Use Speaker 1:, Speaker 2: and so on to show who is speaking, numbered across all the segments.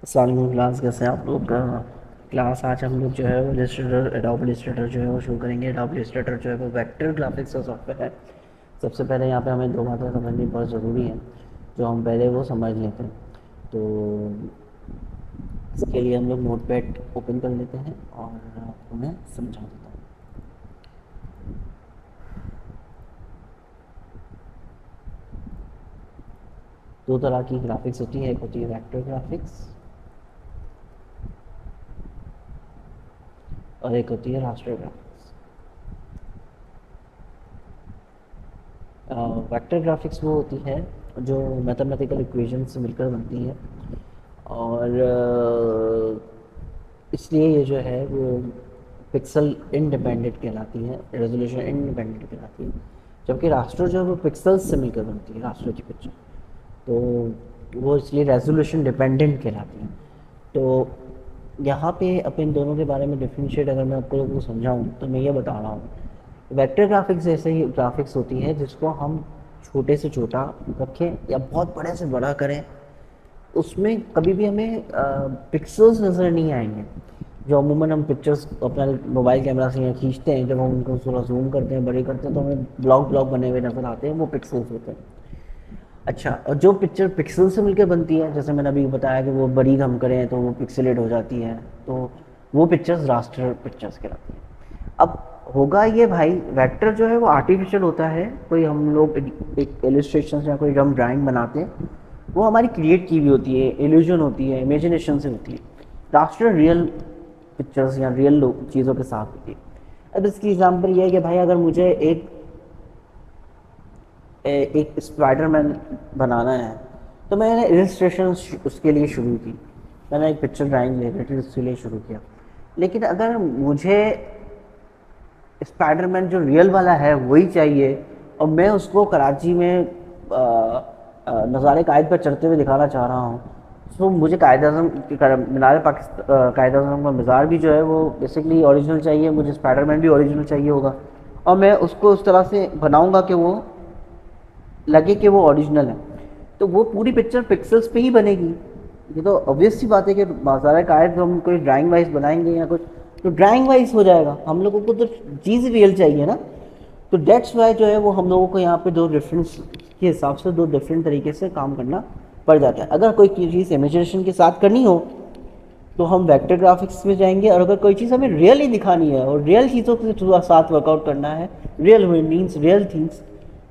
Speaker 1: अस्सलाम वालेकुम क्लास, कैसे हैं आप लोग? क्लास आज हम लोग जो है वो इलस्ट्रेटर, एडोब इलस्ट्रेटर जो है वो शुरू करेंगे। एडोब इलस्ट्रेटर जो है वो वेक्टर ग्राफिक्स का सॉफ्टवेयर है। सबसे पहले यहाँ पे हमें दो बातें समझनी बहुत ज़रूरी हैं, जो हम पहले वो समझ लेते हैं। तो इसके लिए हम लोग नोटपैड ओपन कर लेते हैं और आपको मैं समझा देता हूँ। दो तरह की ग्राफिक्स होती है, एक होती है वेक्टर ग्राफिक्स और एक होती है रास्टर ग्राफिक्स। वेक्टर ग्राफिक्स वो होती है जो मैथमेटिकल इक्वेशन से मिलकर बनती है और इसलिए ये जो है वो पिक्सल इंडिपेंडेंट कहलाती है, रेजोल्यूशन इंडिपेंडेंट कहलाती है। जबकि रास्टर जो है वो पिक्सल्स से मिलकर बनती है, रास्टर की पिक्चर, तो वो इसलिए रेजोल्यूशन डिपेंडेंट कहलाती है। तो यहाँ पे अपन दोनों के बारे में डिफ्रेंशिएट अगर मैं आपको लोगों को समझाऊँ तो मैं ये बता रहा हूँ, वेक्टर ग्राफिक्स ऐसे ही ग्राफिक्स होती है जिसको हम छोटे से छोटा रखें या बहुत बड़े से बड़ा करें, उसमें कभी भी हमें पिक्सल्स नज़र नहीं आएंगे। जो अमूमन हम पिक्चर्स अपना मोबाइल कैमरा से यहाँ खींचते हैं, जब हम उनको थोड़ा जूम करते हैं, बड़े करते हैं, तो हमें ब्लॉक ब्लॉक बने हुए नज़र आते हैं, वो पिक्सल्स होते हैं। अच्छा, और जो पिक्चर पिक्सल से मिलकर बनती है, जैसे मैंने अभी बताया कि वो बड़ी हम करें तो वो पिक्सलेट हो जाती है, तो वो पिक्चर्स रास्टर पिक्चर्स कहलाती हैं। अब होगा ये भाई, वेक्टर जो है वो आर्टिफिशियल होता है। कोई हम लोग एक इलस्ट्रेशन या कोई हम ड्राइंग बनाते हैं, वो हमारी क्रिएट की हुई होती है, इल्यूजन होती है, इमेजिनेशन से होती है। रास्टर रियल पिक्चर्स या रियल चीज़ों के साथ होती है। अब इसकी एग्जांपल ये है कि भाई अगर मुझे एक स्पाइडरमैन बनाना है, तो मैंने इलस्ट्रेशन उसके लिए शुरू की, मैंने एक पिक्चर ड्राइंग ले रही थी उसके लिए शुरू किया। लेकिन अगर मुझे स्पाइडरमैन जो रियल वाला है वही चाहिए और मैं उसको कराची में नज़ारे कायद पर चढ़ते हुए दिखाना चाह रहा हूँ, तो मुझे कायद अज़म मीनार पाकिस्तान, कायद अज़म का मज़ार भी जो है वो बेसिकली ओरिजिनल चाहिए, मुझे स्पाइडरमैन भी ओरिजिनल चाहिए होगा, और मैं उसको उस तरह से बनाऊंगा कि वो लगे कि वो ओरिजिनल है। तो वो पूरी पिक्चर पिक्सल्स पे ही बनेगी। ये तो ऑब्वियस सी बात है कि बाज़ार कायद हम कोई ड्राइंग वाइज बनाएंगे या कुछ, तो ड्राइंग वाइज हो जाएगा। हम लोगों को तो चीज़ रियल चाहिए ना। तो डेट्स वाई जो है वो हम लोगों को यहाँ पे दो डिफरेंस के हिसाब से दो डिफरेंट तरीके से काम करना पड़ जाता है। अगर कोई चीज़ इमेजिनेशन के साथ करनी हो तो हम वेक्टर ग्राफिक्स में जाएंगे, और अगर कोई चीज़ हमें रियली दिखानी है और रियल चीज़ों के साथ वर्कआउट करना है, रियल मीन्स रियल थिंग्स,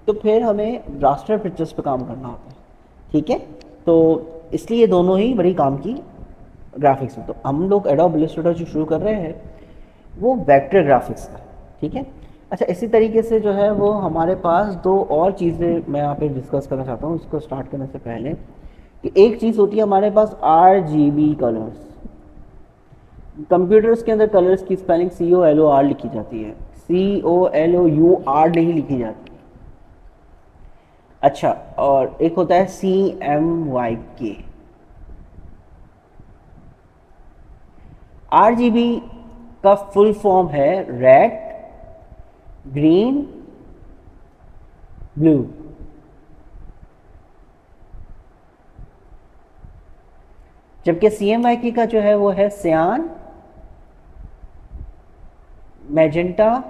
Speaker 1: तो फिर हमें रास्टर पिक्चर्स पे काम करना होता है। ठीक है, तो इसलिए दोनों ही बड़ी काम की ग्राफिक्स में। तो हम लोग एडोब इलस्ट्रेटर जो शुरू कर रहे हैं वो वेक्टर ग्राफिक्स का। ठीक है, अच्छा, इसी तरीके से जो है वो हमारे पास दो और चीज़ें मैं यहाँ पे डिस्कस करना चाहता हूँ इसको स्टार्ट करने से पहले, कि एक चीज़ होती है हमारे पास RGB कलर्स। कंप्यूटर्स के अंदर कलर्स की स्पेलिंग COLOR लिखी जाती है, COLOUR नहीं लिखी जाती। अच्छा, और एक होता है CMYK। RGB का फुल फॉर्म है रेड, ग्रीन, ब्लू। जबकि CMYK का जो है वो है सियान, मैजेंटा,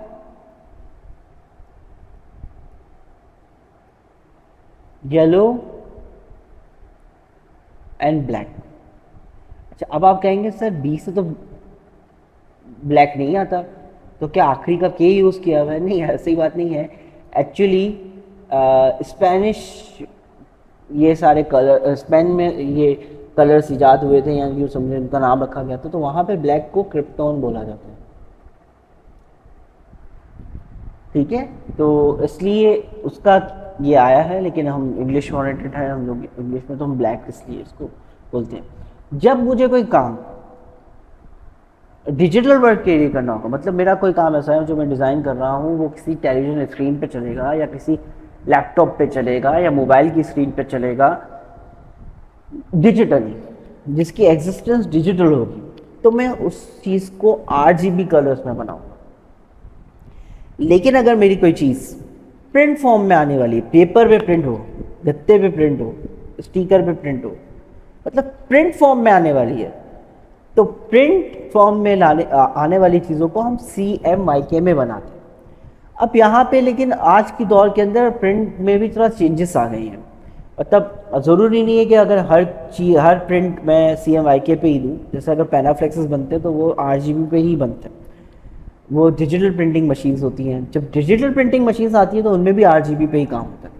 Speaker 1: येलो एंड ब्लैक। अच्छा, अब आप कहेंगे सर बी से तो ब्लैक नहीं आता, तो क्या आखिरी का के यूज़ किया हुआ है? नहीं, ऐसी बात नहीं है। एक्चुअली स्पेनिश ये सारे कलर, स्पेन में ये कलर्स इजाद हुए थे, या यूँ समझे उनका नाम रखा गया था, तो वहाँ पे ब्लैक को क्रिप्टोन बोला जाता है। ठीक है, तो इसलिए उसका ये आया है, लेकिन हम इंग्लिश ओरिएंटेड है, हम लोग इंग्लिश में, तो हम ब्लैक इसलिए इसको बोलते हैं। जब मुझे कोई काम डिजिटल वर्क के लिए करना होगा, मतलब मेरा कोई काम ऐसा है जो मैं डिज़ाइन कर रहा हूँ, वो किसी टेलीविजन स्क्रीन पे चलेगा या किसी लैपटॉप पे चलेगा या मोबाइल की स्क्रीन पे चलेगा डिजिटली, जिसकी एग्जिस्टेंस डिजिटल होगी, तो मैं उस चीज़ को RGB कलर्स में बनाऊंगा। लेकिन अगर मेरी कोई चीज़ प्रिंट फॉर्म में आने वाली है, पेपर पे प्रिंट हो, गत्ते पे प्रिंट हो, स्टिकर पे प्रिंट हो, मतलब प्रिंट फॉर्म में आने वाली है। तो प्रिंट फॉर्म में आने वाली चीज़ों को हम CMYK में बनाते हैं। अब यहाँ पे लेकिन आज की दौर के अंदर प्रिंट में भी थोड़ा चेंजेस आ गई हैं। मतलब ज़रूरी नहीं है कि अगर हर प्रिंट मैं CMYK पे ही दूँ। जैसे अगर पैनाफ्लेक्सेस बनते हैं तो वो RGB पे ही बनते हैं, वो डिजिटल प्रिंटिंग मशीन्स होती हैं। जब डिजिटल प्रिंटिंग मशीन्स आती है तो उनमें भी RGB पे ही काम होता है।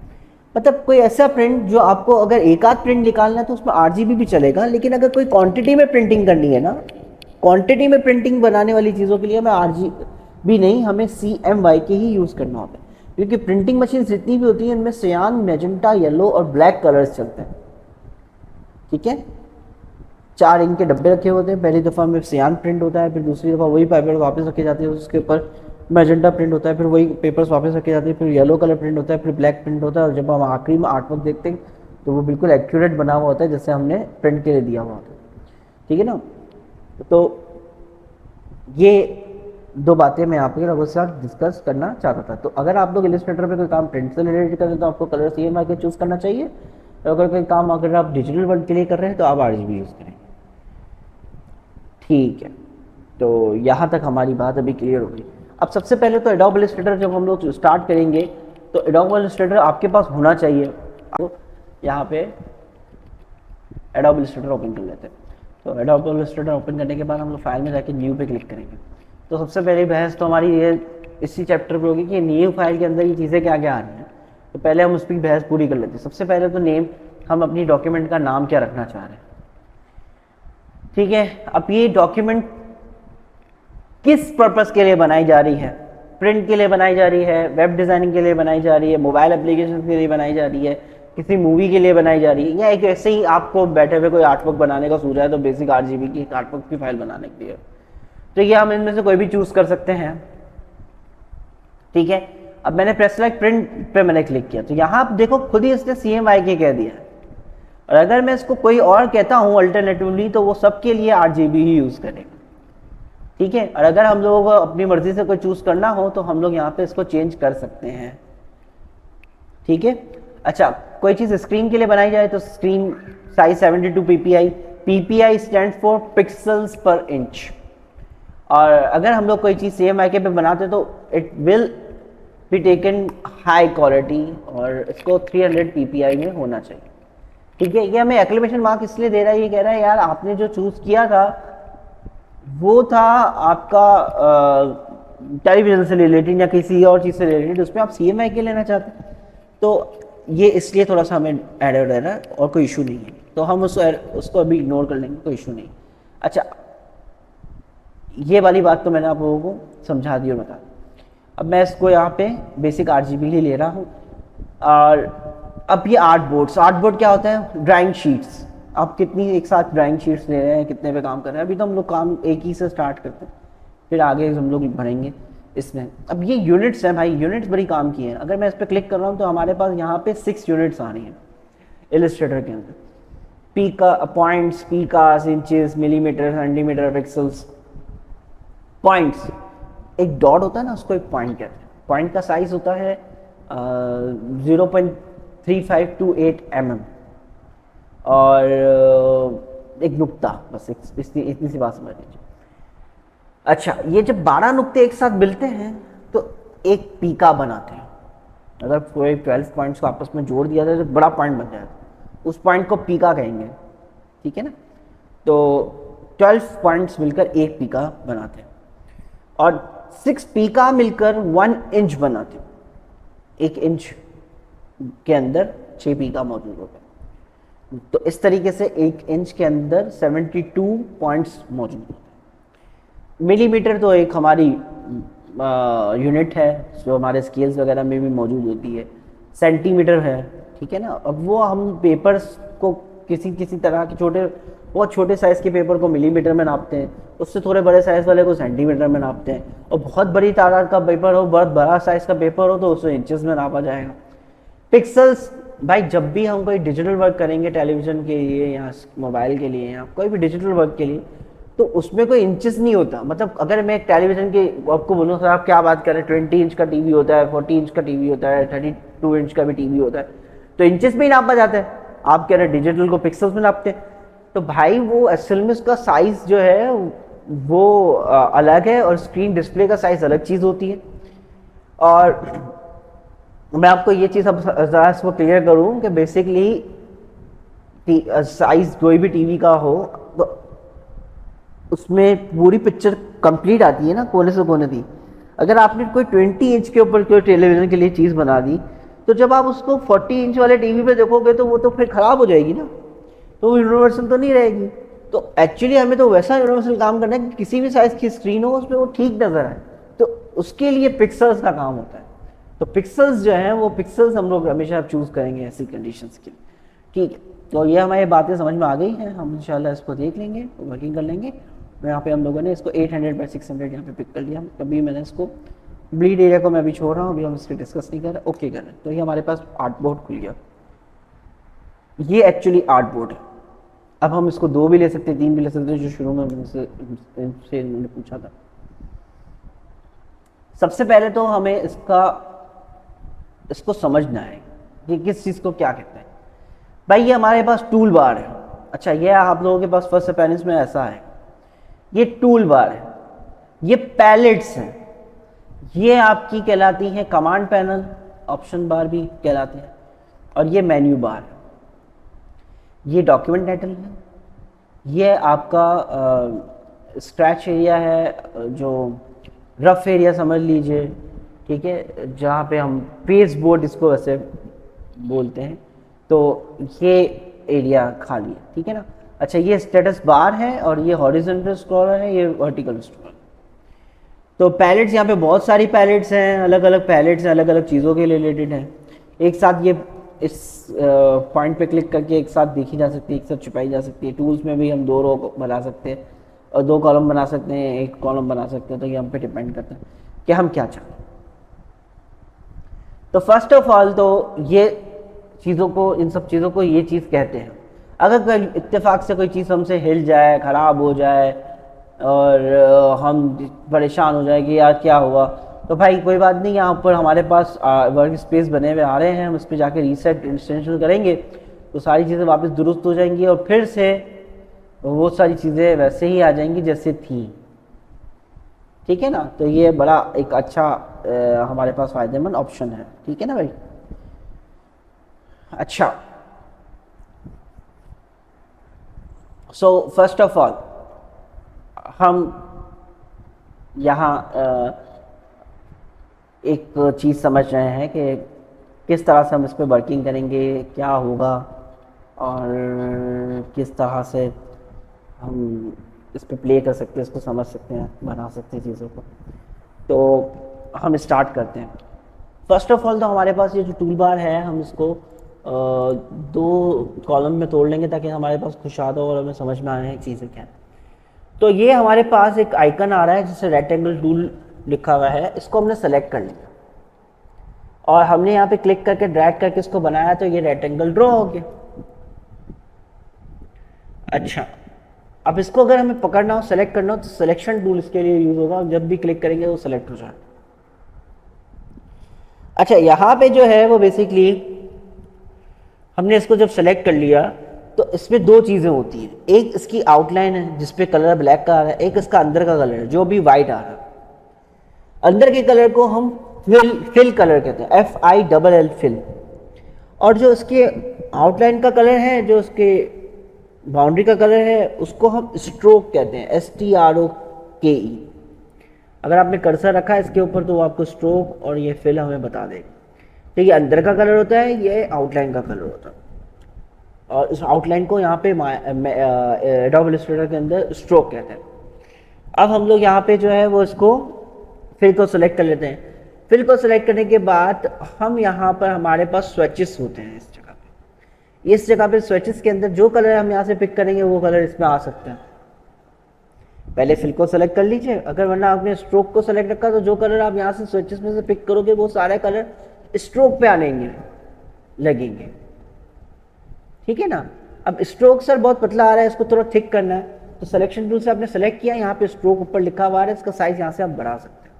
Speaker 1: मतलब कोई ऐसा प्रिंट जो आपको अगर एक आध प्रिंट निकालना है तो उसमें RGB भी चलेगा, लेकिन अगर कोई क्वांटिटी में प्रिंटिंग करनी है ना, क्वांटिटी में प्रिंटिंग बनाने वाली चीज़ों के लिए हमें RGB नहीं, हमें CMYK ही यूज़ करना होता है। क्योंकि प्रिंटिंग मशीन जितनी भी होती है उनमें सियान, मैजेंटा, येलो और ब्लैक कलर्स चलते हैं। ठीक है, 4 इंक के डब्बे रखे होते हैं। पहली दफ़ा में सियान प्रिंट होता है, फिर दूसरी दफ़ा वही पेपर वापस रखे जाते हैं, उसके ऊपर मैजेंटा प्रिंट होता है, फिर वही पेपर्स वापस रखे जाते हैं, फिर येलो कलर प्रिंट होता है, फिर ब्लैक प्रिंट होता है। और जब हम आखिरी में आर्टवर्क देखते हैं तो वो बिल्कुल एक्यूरेट बना हुआ होता है जैसे हमने प्रिंट के लिए दिया हुआ होता है। ठीक है ना। तो ये 2 बातें मैं आपके लोगों के साथ डिस्कस करना चाहता था। तो अगर आप लोग इलस्ट्रेटर पे कोई काम प्रिंट से रिलेटेड कर रहे हैं तो आपको कलर CMYK चूज़ करना चाहिए। और अगर कोई काम अगर आप डिजिटल वर्क के लिए कर रहे हैं तो आप RGB यूज़ करें। ठीक है, तो यहाँ तक हमारी बात अभी क्लियर होगी। अब सबसे पहले तो एडोब इलस्ट्रेटर जब हम लोग स्टार्ट करेंगे तो एडोब इलस्ट्रेटर आपके पास होना चाहिए। तो यहाँ पे एडोब इलस्ट्रेटर ओपन कर लेते हैं। तो एडोब इलस्ट्रेटर ओपन करने के बाद हम लोग फाइल में जाके न्यू पे क्लिक करेंगे। तो सबसे पहली बहस तो हमारी ये इसी चैप्टर पे होगी कि न्यू फाइल के अंदर ये चीज़ें क्या क्या आ रही हैं। तो पहले हम उस पर बहस पूरी कर लेते हैं। सबसे पहले तो नेम, हम अपनी डॉक्यूमेंट का नाम क्या रखना चाह रहे हैं। ठीक है, अब ये डॉक्यूमेंट किस पर्पस के लिए बनाई जा रही है? प्रिंट के लिए बनाई जा रही है, वेब डिज़ाइनिंग के लिए बनाई जा रही है, मोबाइल एप्लीकेशन के लिए बनाई जा रही है, किसी मूवी के लिए बनाई जा रही है, या एक ऐसे ही आपको बैठे हुए कोई आर्टवर्क बनाने का सोचा है तो बेसिक RGB की आर्टवर्क की फाइल बनाने के लिए। तो ये हम इनमें से कोई भी चूज़ कर सकते हैं। ठीक है, अब मैंने प्रेस लाइक प्रिंट पे मैंने क्लिक किया तो यहाँ आप देखो खुद ही इसने CMYK कह दिया है। और अगर मैं इसको कोई और कहता हूँ अल्टरनेटिवली तो वो सबके लिए RGB ही यूज़ करेगा। ठीक है, और अगर हम लोगों को अपनी मर्जी से कोई चूज़ करना हो तो हम लोग यहाँ पे इसको चेंज कर सकते हैं। ठीक है, अच्छा कोई चीज़ स्क्रीन के लिए बनाई जाए तो screen size 72 PPI, PPI stand for pixels पर इंच। और अगर हम लोग कोई चीज़ CMYK पे बनाते तो it will be taken high quality और इसको 300 PPI में होना चाहिए। ठीक है, ये हमें एक्लेमेशन मार्क इसलिए दे रहा है, ये कह रहा है यार आपने जो चूज़ किया था वो था आपका टेलीविज़न से रिलेटेड या किसी और चीज़ से रिलेटेड, उसमें आप CMYK लेना चाहते हैं। तो ये इसलिए थोड़ा सा हमें एरर है ना, और कोई इशू नहीं है। तो हम उसको अभी इग्नोर कर लेंगे, कोई इशू नहीं। अच्छा, ये वाली बात तो मैंने आप लोगों को समझा दी और बता दी। अब मैं इसको यहाँ पे बेसिक RGB ही ले रहा हूँ। और अब ये आर्ट बोर्ड क्या होता है? Drawing sheets. आप कितनी एक साथ ड्राइंग शीट्स ले रहे हैं, कितने पे काम कर रहे हैं? अभी तो हम लोग काम एक ही से स्टार्ट करते हैं, फिर आगे हम लोग बढ़ेंगे इसमें। अब ये यूनिट्स हैं भाई, यूनिट्स बड़ी काम की हैं। अगर मैं इस पर क्लिक कर रहा हूँ तो हमारे पास यहाँ पे 6 यूनिट्स आ रही हैं इलस्ट्रेटर के अंदर। Pica, points, picas, inches, millimetre, centimetre, pixels, points. एक डॉट होता है ना, उसको एक पॉइंट कहते हैं। पॉइंट का साइज होता है 0.3528 mm और एक नुक्ता, बस इतनी सी बात समझ लीजिए। अच्छा, ये जब 12 नुक्ते एक साथ मिलते हैं तो एक पीका बनाते हैं। अगर कोई 12 पॉइंट्स को आपस में जोड़ दिया जाए तो बड़ा पॉइंट बन जाता है, उस पॉइंट को पीका कहेंगे। ठीक है ना, तो 12 पॉइंट्स मिलकर एक पीका बनाते हैं और 6 पीका मिलकर 1 इंच बनाते हैं। 1 इंच के अंदर 6 पीका मौजूद होते हैं। तो इस तरीके से 1 इंच के अंदर 72 पॉइंट्स मौजूद होते हैं। मिलीमीटर तो एक हमारी यूनिट है जो हमारे स्केल्स वगैरह में भी मौजूद होती है। सेंटीमीटर है, ठीक है ना। अब वो हम पेपर्स को किसी तरह के बहुत छोटे साइज़ के पेपर को मिलीमीटर में नापते हैं, उससे थोड़े बड़े साइज़ वाले को सेंटीमीटर में नापते हैं, और बहुत बड़ी तादाद का पेपर हो, बहुत बड़ा साइज़ का पेपर हो तो उसे इंचेस में नापा जाएगा। पिक्सल्स, भाई जब भी हम कोई डिजिटल वर्क करेंगे टेलीविज़न के लिए या मोबाइल के लिए या कोई भी डिजिटल वर्क के लिए, तो उसमें कोई इंचेस नहीं होता। मतलब अगर मैं एक टेलीविज़न के आपको बोलूँ सर आप क्या बात कर रहे हैं, 20 इंच का टीवी होता है, 40 इंच का टीवी होता है, 32 इंच का भी टीवी होता है, तो इंचेस में ही नापा जाता है। आप कह रहे हैं डिजिटल को पिक्सल्स में नापते हैं। तो भाई वो एक्चुअल में उसका साइज़ जो है वो अलग है, और स्क्रीन डिस्प्ले का साइज़ अलग चीज़ होती है। और मैं आपको ये चीज़ अब ज़रा इसको क्लियर करूँ कि बेसिकली साइज़ कोई भी टीवी का हो तो उसमें पूरी पिक्चर कंप्लीट आती है ना, कोने से कोने थी। अगर आपने कोई 20 इंच के ऊपर कोई टेलीविज़न के लिए चीज़ बना दी, तो जब आप उसको 40 इंच वाले टीवी पे देखोगे तो वो तो फिर ख़राब हो जाएगी ना, तो वो यूनिवर्सल तो नहीं रहेगी। तो एक्चुअली हमें तो वैसा यूनिवर्सल काम करना है कि किसी भी साइज़ की स्क्रीन हो उसमें वो ठीक नज़र आए, तो उसके लिए पिक्सल्स का काम होता है। तो पिक्सल्स जो हैं वो पिक्सल्स हम लोग हमेशा चूज़ करेंगे ऐसी कंडीशंस के लिए, ठीक है। तो ये हमारी बातें समझ में आ गई हैं, हम इंशाल्लाह इसको देख लेंगे, वर्किंग कर लेंगे। यहाँ पे हम लोगों ने इसको 800/600 यहाँ पे पिक कर लिया। अभी मैंने इसको ब्लीड एरिया को मैं अभी छोड़ रहा हूँ, अभी हम इसके डिस्कस नहीं कर रहे, ओके कर रहे हैं। तो ये हमारे पास आर्ट बोर्ड खुल गया, ये एक्चुअली आर्ट बोर्ड है। अब हम इसको 2 भी ले सकते हैं, 3 भी ले सकते हैं, जो शुरू में इनसे इन्होंने पूछा था। सबसे पहले तो हमें इसको समझना है कि किस चीज़ को क्या कहते हैं। भाई ये हमारे पास टूल बार है। अच्छा, ये आप लोगों के पास फर्स्ट अपेरेंस में ऐसा है, ये टूल बार है, ये पैलेट्स हैं, ये आपकी कहलाती हैं कमांड पैनल, ऑप्शन बार भी कहलाते हैं, और ये मेन्यू बार, ये डॉक्यूमेंट टाइटल है, ये आपका स्क्रैच एरिया है, जो रफ एरिया समझ लीजिए, ठीक है, जहाँ पे हम पेज बोर्ड इसको वैसे बोलते हैं, तो ये एरिया खाली है, ठीक है ना। अच्छा, ये स्टेटस बार है, और ये हॉरिजॉन्टल स्क्रॉलर है, ये वर्टिकल स्क्रॉलर। तो पैलेट्स, यहाँ पे बहुत सारी पैलेट्स हैं, अलग अलग पैलेट्स हैं, अलग अलग चीज़ों के रिलेटेड हैं। एक साथ ये इस पॉइंट पे क्लिक करके एक साथ देखी जा सकती है, एक साथ छुपाई जा सकती है। टूल्स में भी हम 2 रो बना सकते हैं, और 2 कॉलम बना सकते हैं, 1 कॉलम बना सकते हैं। तो ये हम पे डिपेंड करता है कि हम क्या चाहते हैं। तो फर्स्ट ऑफ ऑल तो ये चीज़ों को, इन सब चीज़ों को ये चीज़ कहते हैं। अगर कोई इत्तेफाक से कोई चीज़ हमसे हिल जाए, ख़राब हो जाए, और हम परेशान हो जाए कि यार क्या हुआ, तो भाई कोई बात नहीं, यहाँ पर हमारे पास वर्क स्पेस बने हुए आ रहे हैं, हम इस पर जाके रीसेट इंस्टेंशन करेंगे तो सारी चीज़ें वापस दुरुस्त हो जाएंगी, और फिर से वो सारी चीज़ें वैसे ही आ जाएंगी जैसे थी, ठीक है ना। तो ये बड़ा एक अच्छा हमारे पास फ़ायदेमंद ऑप्शन है, ठीक है ना भाई। अच्छा, सो फर्स्ट ऑफ ऑल हम यहाँ एक चीज़ समझ रहे हैं कि किस तरह से हम इस पर वर्किंग करेंगे, क्या होगा, और किस तरह से हम इस पर प्ले कर सकते हैं, इसको समझ सकते हैं, बना सकते हैं चीज़ों को। तो हम स्टार्ट करते हैं। फर्स्ट ऑफ ऑल तो हमारे पास ये जो टूल बार है, हम इसको 2 कॉलम में तोड़ लेंगे ताकि हमारे पास खुशाद हो और हमें समझ में आए चीज़ें क्या है। तो ये हमारे पास एक आइकन आ रहा है जिससे रेक्टेंगल टूल लिखा हुआ है, इसको हमने सेलेक्ट कर लिया और हमने यहाँ पे क्लिक करके ड्रैग करके इसको बनाया, तो ये रेक्टेंगल ड्रॉ हो गया। अच्छा, अब इसको अगर हमें पकड़ना हो, सेलेक्ट करना हो, तो सिलेक्शन टूल इसके लिए यूज होगा, जब भी क्लिक करेंगे वो सेलेक्ट हो जाए। अच्छा, यहाँ पे जो है वो बेसिकली हमने इसको जब सेलेक्ट कर लिया तो इसमें 2 चीज़ें होती हैं, एक इसकी आउटलाइन है जिसपे कलर ब्लैक का आ रहा है, एक इसका अंदर का कलर है जो भी वाइट आ रहा है। अंदर के कलर को हम फिल कलर कहते हैं, FILL फिल। और जो इसके आउटलाइन का कलर है, जो उसके बाउंड्री का कलर है, उसको हम स्ट्रोक कहते हैं, STROKE। अगर आपने कर्सर रखा है इसके ऊपर तो वो आपको स्ट्रोक और ये फिल हमें बता देगा। तो ये अंदर का कलर होता है, ये आउटलाइन का कलर होता है, और इस आउटलाइन को यहाँ पे एडोब इलस्ट्रेटर के अंदर स्ट्रोक कहते हैं। अब हम लोग यहाँ पे जो है वो इसको फिल को सेलेक्ट कर लेते हैं। फिल को सेलेक्ट करने के बाद हम यहाँ पर हमारे पास स्विचेस होते हैं इस जगह पे स्विचेस के अंदर जो कलर हम यहाँ से पिक करेंगे वो कलर इसमें आ सकता है। पहले फिल को सेलेक्ट कर लीजिए, अगर वरना आपने स्ट्रोक को सेलेक्ट रखा तो जो कलर आप यहाँ से स्विचेस में से पिक करोगे वो सारे कलर स्ट्रोक पे आने लगेंगे, ठीक है ना। अब स्ट्रोक सर बहुत पतला आ रहा है, इसको थोड़ा थिक करना है, तो सिलेक्शन टूल से आपने सेलेक्ट किया, यहाँ पे स्ट्रोक ऊपर लिखा हुआ है, इसका साइज यहाँ से आप बढ़ा सकते हैं।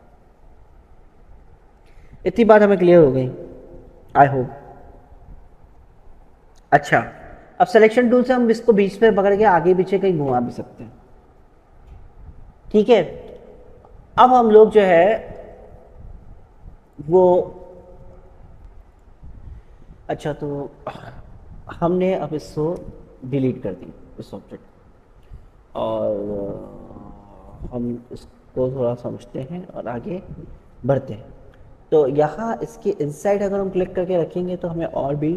Speaker 1: इतनी बात हमें क्लियर हो गई, आई होप। अच्छा, अब सिलेक्शन टूल से हम इसको बीच में पकड़ के आगे पीछे कहीं घुमा भी सकते हैं। ठीक है, अब हम लोग जो है वो, अच्छा तो हमने अब इसको डिलीट कर दी इस ऑब्जेक्ट, और हम इसको थोड़ा समझते हैं और आगे बढ़ते हैं। तो यहाँ इसके इनसाइड अगर हम क्लिक करके रखेंगे तो हमें और भी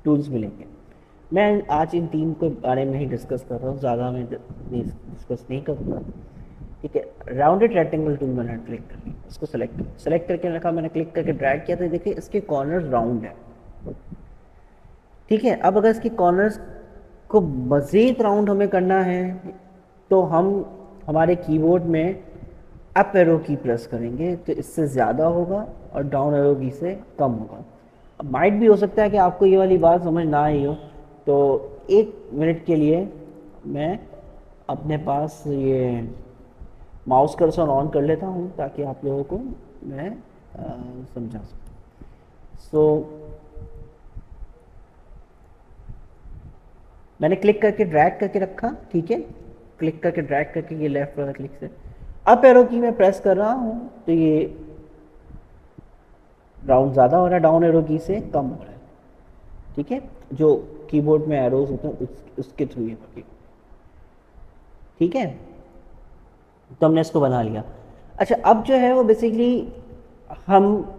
Speaker 1: टूल्स मिलेंगे। मैं आज इन तीन के बारे में ही डिस्कस कर रहा हूँ, ज़्यादा मैं डिस्कस नहीं करूँगा। ठीक है, राउंडेड रेक्टेंगल टूल मैंने क्लिक कर लिया, इसको सेलेक्ट करके रखा, मैंने क्लिक करके ड्रैग किया तो देखिए इसके कॉर्नर राउंड है। ठीक है, अब अगर इसके कॉर्नर्स को मज़ीद राउंड हमें करना है तो हम हमारे कीबोर्ड में अप एरो की प्रेस करेंगे तो इससे ज़्यादा होगा और डाउन एरो की से कम होगा। अब माइट भी हो सकता है कि आपको ये वाली बात समझ ना आई हो, तो 1 मिनट के लिए मैं अपने पास ये माउस कर्सर ऑन कर लेता हूँ ताकि आप लोगों को मैं समझा सकूँ। मैंने क्लिक करके ड्रैग करके रखा। ठीक है, क्लिक करके ड्रैग करके ये लेफ्ट वाला क्लिक से अप एरो की मैं प्रेस कर रहा हूँ तो ये राउंड ज़्यादा हो रहा है, डाउन एरो की से कम हो रहा है। ठीक है, जो कीबोर्ड में एरोज होते हैं उसके थ्रू ये बाकी। ठीक है, तो हमने इसको बना लिया। अच्छा, अब जो है वो बेसिकली हम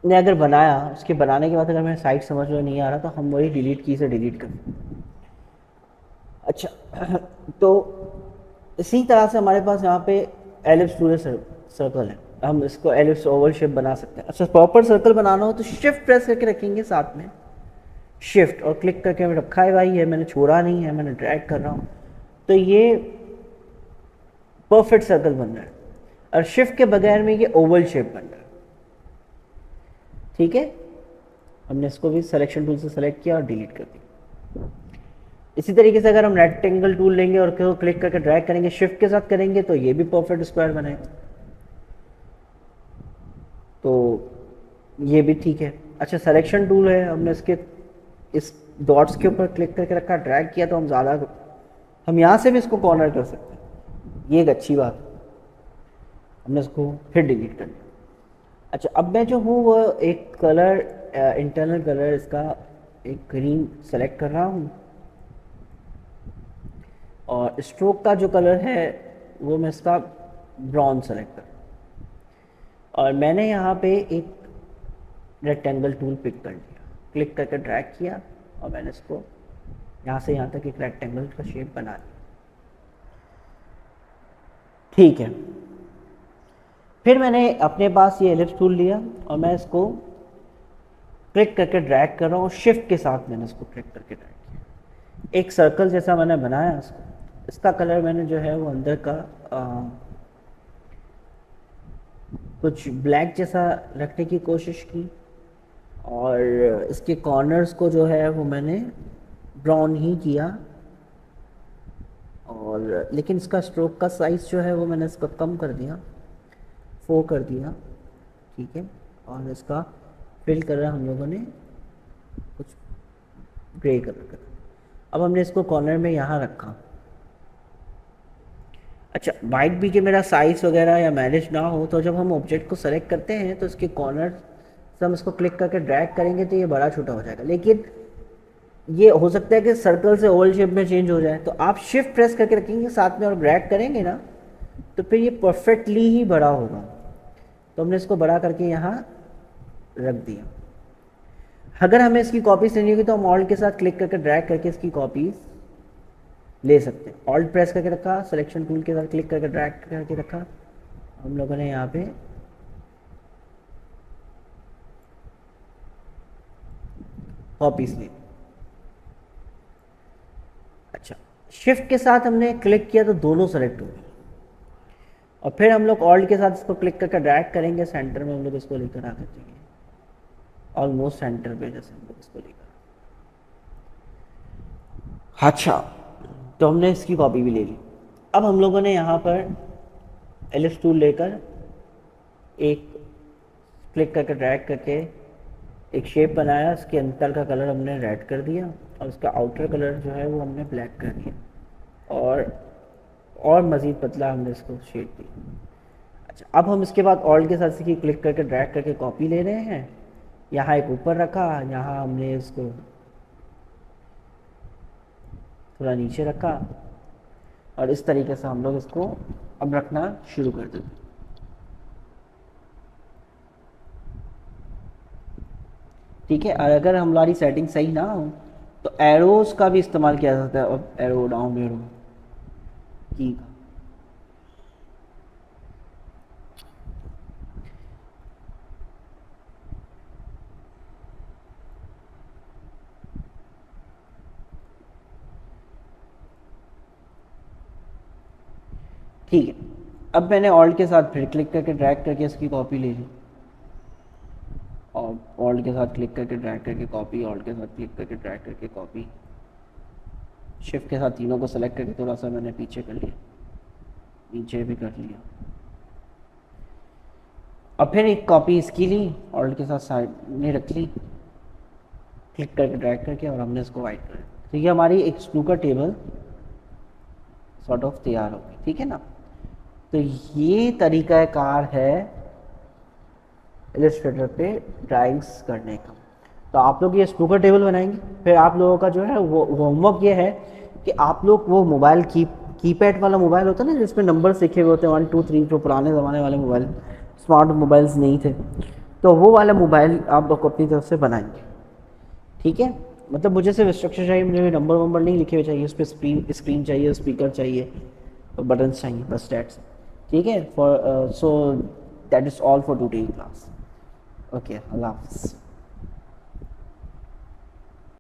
Speaker 1: ने अगर बनाया, उसके बनाने के बाद अगर मैं साइड समझ में नहीं आ रहा तो हम वही डिलीट की से डिलीट कर। अच्छा, तो इसी तरह से हमारे पास यहाँ पे एलिप्स टूल सर्कल है, हम इसको एलिप्स ओवल शेप बना सकते हैं। अच्छा, प्रॉपर सर्कल बनाना हो तो शिफ्ट प्रेस करके रखेंगे, साथ में शिफ्ट और क्लिक करके मैं रखा है भाई है, मैंने छोड़ा नहीं है, मैंने ड्रैग कर रहा हूँ तो ये परफेक्ट सर्कल बन रहा है, और शिफ्ट के बगैर में ये ओवल शेप बन रहा है। ठीक है, हमने इसको भी सिलेक्शन टूल से सेलेक्ट किया और डिलीट कर दिया। इसी तरीके से अगर हम रेक्टेंगल टूल लेंगे और क्लिक करके ड्रैग करेंगे, शिफ्ट के साथ करेंगे तो ये भी परफेक्ट स्क्वायर बनेगा, तो ये भी ठीक है। अच्छा, सिलेक्शन टूल है, हमने इसके इस डॉट्स के ऊपर क्लिक करके रखा, ड्रैग किया तो हम यहाँ से भी इसको कॉर्नर कर सकते हैं, ये एक अच्छी बात है। हमने इसको फिर डिलीट कर दिया। अच्छा, अब मैं जो हूँ वो एक कलर, इंटरनल कलर इसका एक ग्रीन सेलेक्ट कर रहा हूँ, और स्ट्रोक का जो कलर है वो मैं इसका ब्राउन सेलेक्ट कर, और मैंने यहाँ पे एक रेक्टेंगल टूल पिक कर लिया, क्लिक करके ड्रैग किया और मैंने इसको यहाँ से यहाँ तक एक रेक्टेंगल का शेप बना लिया। ठीक है, फिर मैंने अपने पास ये एलिप्स टूल लिया और मैं इसको क्लिक करके ड्रैग कर रहा हूँ, शिफ्ट के साथ मैंने इसको क्लिक करके ड्रैग किया, एक सर्कल जैसा मैंने बनाया इसको। इसका कलर मैंने जो है वो अंदर का कुछ ब्लैक जैसा रखने की कोशिश की, और इसके कॉर्नर्स को जो है वो मैंने ब्राउन ही किया, और लेकिन इसका स्ट्रोक का साइज़ जो है वो मैंने इसका कम कर दिया, 4 कर दिया। ठीक है, और इसका फिल कलर हम लोगों ने कुछ ग्रे कलर कर। अब हमने इसको कॉर्नर में यहाँ रखा। अच्छा, माइट भी कि मेरा साइज़ वगैरह या मैनेज ना हो, तो जब हम ऑब्जेक्ट को सेलेक्ट करते हैं तो इसके कॉर्नर से हम इसको क्लिक करके ड्रैग करेंगे तो ये बड़ा छोटा हो जाएगा, लेकिन ये हो सकता है कि सर्कल से ओवल शेप में चेंज हो जाए। तो आप शिफ्ट प्रेस करके रखेंगे साथ में और ड्रैग करेंगे ना तो फिर ये परफेक्टली ही बड़ा होगा। तो हमने इसको बड़ा करके यहाँ रख दिया। अगर हमें इसकी कॉपीज लेनी होगी तो हम ऑल्ट के साथ क्लिक करके ड्रैग करके इसकी कॉपीज ले सकते हैं। ऑल्ट प्रेस करके रखा, सिलेक्शन टूल के साथ क्लिक करके ड्रैग करके रखा, हम लोगों ने यहाँ पे कॉपीज ली। अच्छा, शिफ्ट के साथ हमने क्लिक किया तो दोनों सेलेक्ट हो गए, और फिर हम लोग ऑल्ट के साथ इसको क्लिक करके ड्रैग करेंगे, सेंटर में हम लोग इसको लेकर आ जाएंगे, ऑलमोस्ट सेंटर पे जैसे हम लोग इसको लेकर। अच्छा, तो हमने इसकी कॉपी भी ले ली। अब हम लोगों ने यहाँ पर एलिप्स टूल लेकर एक क्लिक करके ड्रैग करके एक शेप बनाया, उसके अंदर का कलर हमने रेड कर दिया और उसका आउटर कलर जो है वो हमने ब्लैक कर दिया, और मज़ीद पतला हमने इसको शेड दी। अच्छा, अब हम इसके बाद ऑल्ट के साथ से क्लिक करके ड्रैग करके कॉपी ले रहे हैं। यहाँ एक ऊपर रखा, यहाँ हमने इसको थोड़ा नीचे रखा, और इस तरीके से हम लोग इसको अब रखना शुरू कर देते हैं। ठीक है, और अगर हमारी सेटिंग सही ना हो तो एरोज का भी इस्तेमाल किया जाता है, अब एरो डाउन एरो की का। ठीक है, अब मैंने ऑल्ट के साथ फिर क्लिक करके ड्रैग करके इसकी कॉपी ले ली, और ऑल्ट के साथ क्लिक करके ड्रैग करके कॉपी, ऑल्ट के साथ क्लिक करके ड्रैग करके कॉपी, शिफ्ट के साथ तीनों को सेलेक्ट करके थोड़ा सा मैंने पीछे कर लिया, नीचे भी कर लिया। अब फिर एक कॉपी इसकी ली, ऑल्ट के साथ साइड में रख ली, क्लिक करके ड्रैग करके, और हमने इसको वाइट कर दिया। तो ये हमारी एक स्नूकर टेबल सॉर्ट ऑफ तैयार हो गई। ठीक है ना, तो ये तरीक़ाकार है इलस्ट्रेटर पे ड्राइंग्स करने का। तो आप लोग ये स्नूकर टेबल बनाएंगे, फिर आप लोगों का जो है वो होमवर्क ये है कि आप लोग वो मोबाइल कीपैड वाला मोबाइल होता है ना, जिसमें नंबर लिखे हुए होते हैं 1 2 3, जो पुराने ज़माने वाले मोबाइल, स्मार्ट मोबाइल्स नहीं थे, तो वो वाला मोबाइल आप लोग अपनी तरफ से बनाएंगे। ठीक है, मतलब मुझे सिर्फ इंस्ट्रक्शन चाहिए, मुझे नंबर वंबर नहीं लिखे हुए चाहिए, उस पर स्क्रीन चाहिए, स्पीकर चाहिए, बटन चाहिए, बस दैट्स। ठीक है, for so that is all for today class. Okay, अल्लाह हाफ़िज़।